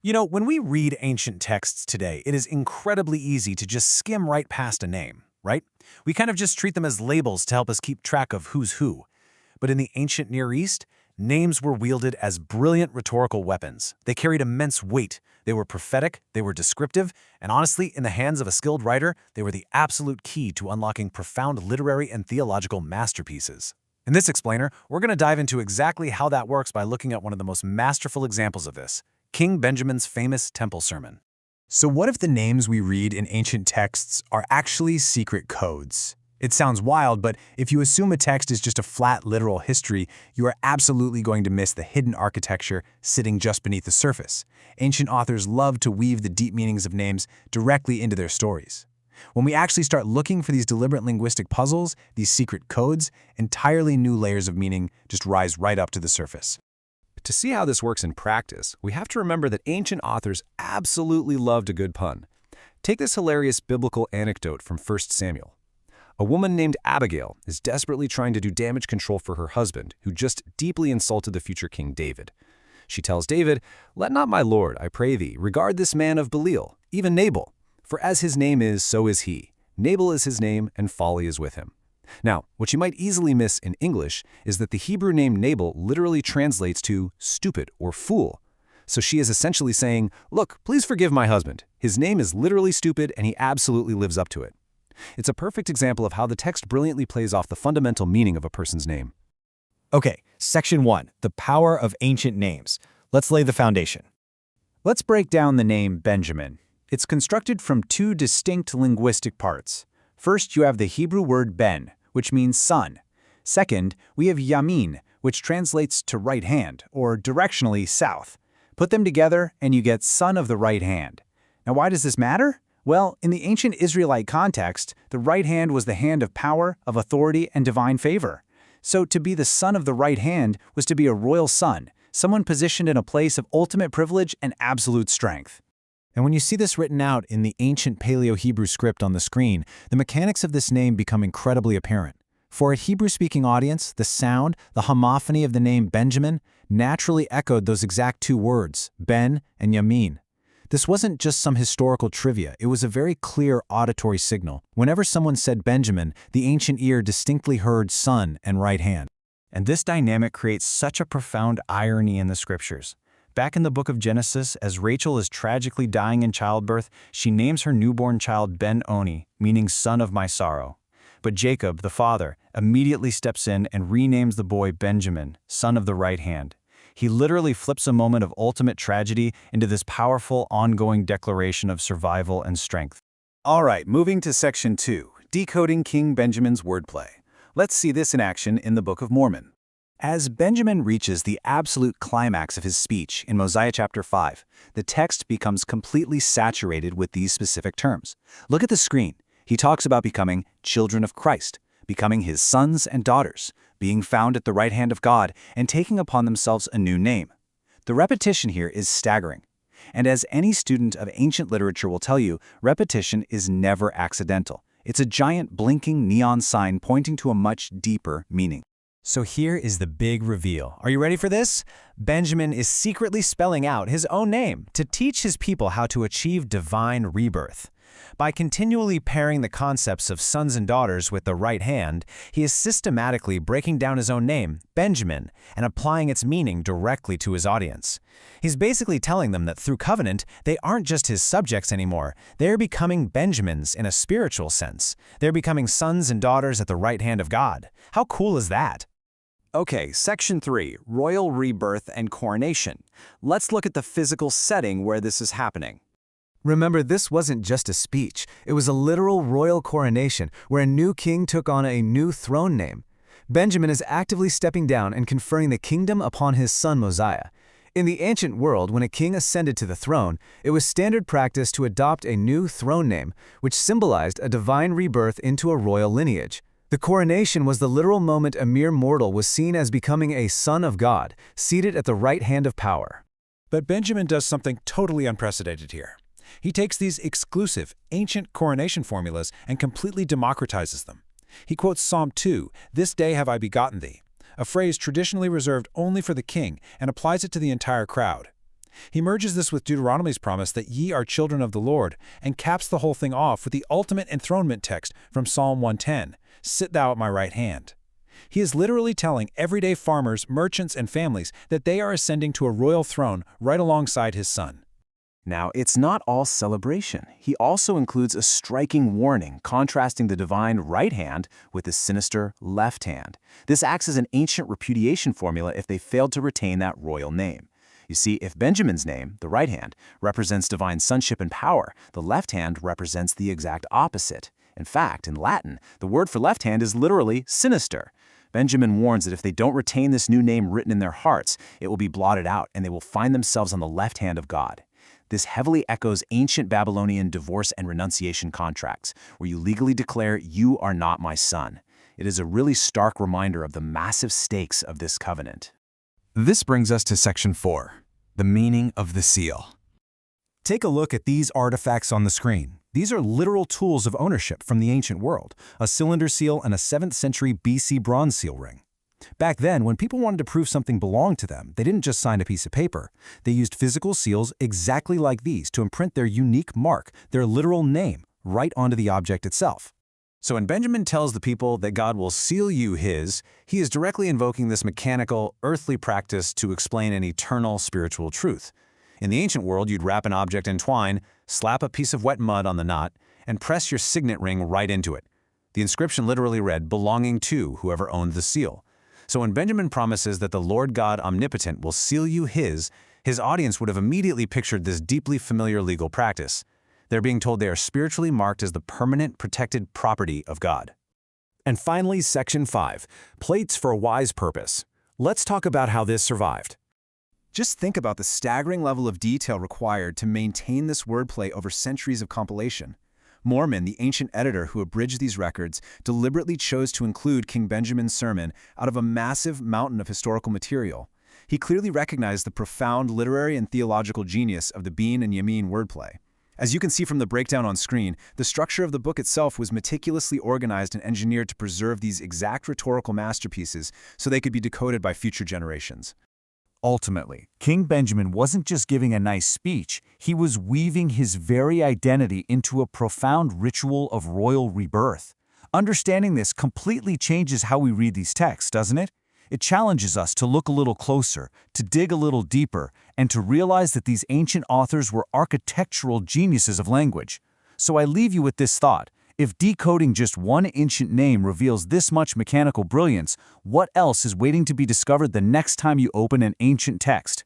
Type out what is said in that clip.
You know, when we read ancient texts today, it is incredibly easy to just skim right past a name, right? We kind of just treat them as labels to help us keep track of who's who. But in the ancient Near East, names were wielded as brilliant rhetorical weapons. They carried immense weight. They were prophetic, they were descriptive, and honestly, in the hands of a skilled writer, they were the absolute key to unlocking profound literary and theological masterpieces. In this explainer, we're going to dive into exactly how that works by looking at one of the most masterful examples of this, King Benjamin's famous temple sermon. So what if the names we read in ancient texts are actually secret codes? It sounds wild, but if you assume a text is just a flat literal history, you are absolutely going to miss the hidden architecture sitting just beneath the surface. Ancient authors love to weave the deep meanings of names directly into their stories. When we actually start looking for these deliberate linguistic puzzles, these secret codes, entirely new layers of meaning just rise right up to the surface. To see how this works in practice, we have to remember that ancient authors absolutely loved a good pun. Take this hilarious biblical anecdote from 1 Samuel. A woman named Abigail is desperately trying to do damage control for her husband, who just deeply insulted the future King David. She tells David, "Let not my lord, I pray thee, regard this man of Belial, even Nabal. For as his name is, so is he. Nabal is his name, and folly is with him." Now, what you might easily miss in English is that the Hebrew name Nabal literally translates to stupid or fool. So she is essentially saying, look, please forgive my husband. His name is literally stupid and he absolutely lives up to it. It's a perfect example of how the text brilliantly plays off the fundamental meaning of a person's name. Okay, Section 1, the power of ancient names. Let's lay the foundation. Let's break down the name Benjamin. It's constructed from two distinct linguistic parts. First, you have the Hebrew word ben, which means son. Second, we have yamin, which translates to right hand, or directionally south. Put them together and you get son of the right hand. Now why does this matter? Well, in the ancient Israelite context, the right hand was the hand of power, of authority, and divine favor. So to be the son of the right hand was to be a royal son, someone positioned in a place of ultimate privilege and absolute strength. And when you see this written out in the ancient Paleo-Hebrew script on the screen, the mechanics of this name become incredibly apparent. For a Hebrew-speaking audience, the sound, the homophony of the name Benjamin, naturally echoed those exact two words, Ben and Yamin. This wasn't just some historical trivia, it was a very clear auditory signal. Whenever someone said Benjamin, the ancient ear distinctly heard son and right hand. And this dynamic creates such a profound irony in the scriptures. Back in the book of Genesis, as Rachel is tragically dying in childbirth, she names her newborn child Ben-Oni, meaning son of my sorrow. But Jacob, the father, immediately steps in and renames the boy Benjamin, son of the right hand. He literally flips a moment of ultimate tragedy into this powerful, ongoing declaration of survival and strength. All right, moving to Section 2, decoding King Benjamin's wordplay. Let's see this in action in the Book of Mormon. As Benjamin reaches the absolute climax of his speech in Mosiah chapter 5, the text becomes completely saturated with these specific terms. Look at the screen. He talks about becoming children of Christ, becoming his sons and daughters, being found at the right hand of God, and taking upon themselves a new name. The repetition here is staggering. And as any student of ancient literature will tell you, repetition is never accidental. It's a giant blinking neon sign pointing to a much deeper meaning. So here is the big reveal. Are you ready for this? Benjamin is secretly spelling out his own name to teach his people how to achieve divine rebirth. By continually pairing the concepts of sons and daughters with the right hand, he is systematically breaking down his own name, Benjamin, and applying its meaning directly to his audience. He's basically telling them that through covenant, they aren't just his subjects anymore. They're becoming Benjamins in a spiritual sense. They're becoming sons and daughters at the right hand of God. How cool is that? Okay, Section 3, Royal Rebirth and Coronation. Let's look at the physical setting where this is happening. Remember, this wasn't just a speech. It was a literal royal coronation where a new king took on a new throne name. Benjamin is actively stepping down and conferring the kingdom upon his son Mosiah. In the ancient world, when a king ascended to the throne, it was standard practice to adopt a new throne name, which symbolized a divine rebirth into a royal lineage. The coronation was the literal moment a mere mortal was seen as becoming a son of God, seated at the right hand of power. But Benjamin does something totally unprecedented here. He takes these exclusive, ancient coronation formulas and completely democratizes them. He quotes Psalm 2, "This day have I begotten thee," a phrase traditionally reserved only for the king, and applies it to the entire crowd. He merges this with Deuteronomy's promise that ye are children of the Lord, and caps the whole thing off with the ultimate enthronement text from Psalm 110, sit thou at my right hand. He is literally telling everyday farmers, merchants, and families that they are ascending to a royal throne right alongside his son. Now, it's not all celebration. He also includes a striking warning contrasting the divine right hand with the sinister left hand. This acts as an ancient repudiation formula if they failed to retain that royal name. You see, if Benjamin's name, the right hand, represents divine sonship and power, the left hand represents the exact opposite. In fact, in Latin, the word for left hand is literally sinister. Benjamin warns that if they don't retain this new name written in their hearts, it will be blotted out and they will find themselves on the left hand of God. This heavily echoes ancient Babylonian divorce and renunciation contracts, where you legally declare, "You are not my son." It is a really stark reminder of the massive stakes of this covenant. This brings us to Section 4, the meaning of the seal. Take a look at these artifacts on the screen. These are literal tools of ownership from the ancient world, a cylinder seal and a 7th century BC bronze seal ring. Back then, when people wanted to prove something belonged to them, they didn't just sign a piece of paper. They used physical seals exactly like these to imprint their unique mark, their literal name, right onto the object itself. So when Benjamin tells the people that God will seal you his, he is directly invoking this mechanical, earthly practice to explain an eternal spiritual truth. In the ancient world, you'd wrap an object in twine, slap a piece of wet mud on the knot, and press your signet ring right into it. The inscription literally read, belonging to whoever owned the seal. So when Benjamin promises that the Lord God Omnipotent will seal you his audience would have immediately pictured this deeply familiar legal practice. They're being told they are spiritually marked as the permanent, protected property of God. And finally, Section 5, plates for a wise purpose. Let's talk about how this survived. Just think about the staggering level of detail required to maintain this wordplay over centuries of compilation. Mormon, the ancient editor who abridged these records, deliberately chose to include King Benjamin's sermon out of a massive mountain of historical material. He clearly recognized the profound literary and theological genius of the Bean and Yamin wordplay. As you can see from the breakdown on screen, the structure of the book itself was meticulously organized and engineered to preserve these exact rhetorical masterpieces so they could be decoded by future generations. Ultimately, King Benjamin wasn't just giving a nice speech, he was weaving his very identity into a profound ritual of royal rebirth. Understanding this completely changes how we read these texts, doesn't it? It challenges us to look a little closer, to dig a little deeper, and to realize that these ancient authors were architectural geniuses of language. So I leave you with this thought. If decoding just one ancient name reveals this much mechanical brilliance, what else is waiting to be discovered the next time you open an ancient text?